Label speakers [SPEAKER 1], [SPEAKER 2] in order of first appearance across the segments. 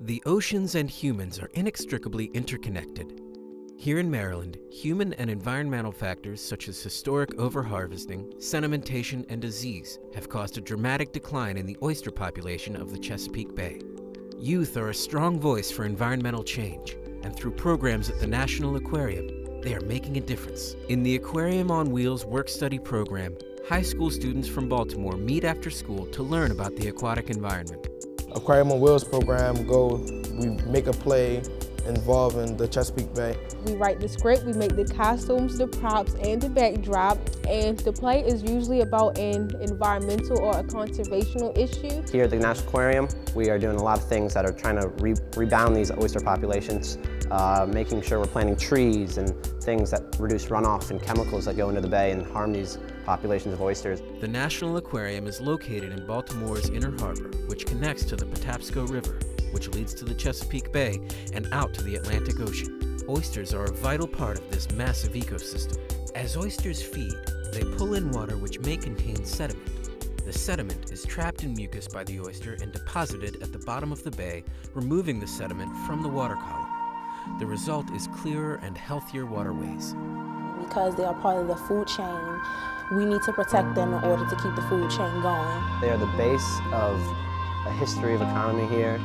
[SPEAKER 1] The oceans and humans are inextricably interconnected. Here in Maryland, human and environmental factors such as historic overharvesting, sedimentation, and disease have caused a dramatic decline in the oyster population of the Chesapeake Bay. Youth are a strong voice for environmental change, and through programs at the National Aquarium, they are making a difference. In the Aquarium on Wheels work-study program, high school students from Baltimore meet after school to learn about the aquatic environment.
[SPEAKER 2] Aquarium on Wheels program we make a play involving the Chesapeake Bay.
[SPEAKER 3] We write the script, we make the costumes, the props, and the backdrop, and the play is usually about an environmental or a conservational issue.
[SPEAKER 4] Here at the National Aquarium, we are doing a lot of things that are trying to rebound these oyster populations, making sure we're planting trees and things that reduce runoff and chemicals that go into the bay and harm these populations of oysters.
[SPEAKER 1] The National Aquarium is located in Baltimore's Inner Harbor, which connects to the Patapsco River, which leads to the Chesapeake Bay and out to the Atlantic Ocean. Oysters are a vital part of this massive ecosystem. As oysters feed, they pull in water which may contain sediment. The sediment is trapped in mucus by the oyster and deposited at the bottom of the bay, removing the sediment from the water column. The result is clearer and healthier waterways.
[SPEAKER 5] Because they are part of the food chain, we need to protect them in order to keep the food chain going.
[SPEAKER 4] They are the base of a history of economy here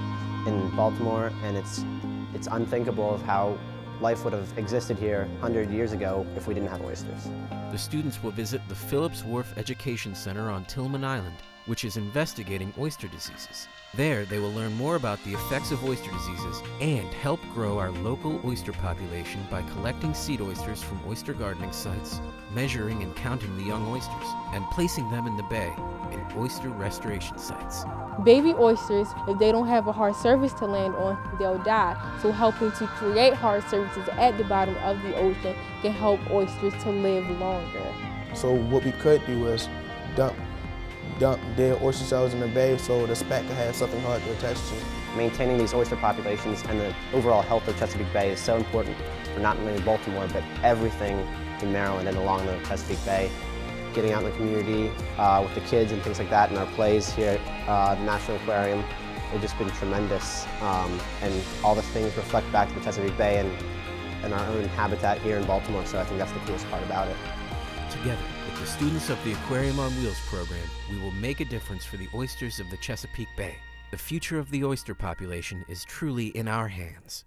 [SPEAKER 4] in Baltimore, and it's unthinkable of how life would have existed here 100 years ago if we didn't have oysters.
[SPEAKER 1] The students will visit the Phillips Wharf Education Center on Tillman Island, which is investigating oyster diseases. There, they will learn more about the effects of oyster diseases and help grow our local oyster population by collecting seed oysters from oyster gardening sites, measuring and counting the young oysters, and placing them in the bay in oyster restoration sites.
[SPEAKER 3] Baby oysters, if they don't have a hard surface to land on, they'll die. So helping to create hard surfaces at the bottom of the ocean can help oysters to live longer.
[SPEAKER 2] So what we could do is dump dead oyster shells in the bay so the spat can have something hard to attach to.
[SPEAKER 4] Maintaining these oyster populations and the overall health of Chesapeake Bay is so important for not only Baltimore, but everything in Maryland and along the Chesapeake Bay. Getting out in the community with the kids and things like that, and our plays here at the National Aquarium have just been tremendous. And all the things reflect back to the Chesapeake Bay and our own habitat here in Baltimore, so I think that's the coolest part about it.
[SPEAKER 1] Together, with the students of the Aquarium on Wheels program, we will make a difference for the oysters of the Chesapeake Bay. The future of the oyster population is truly in our hands.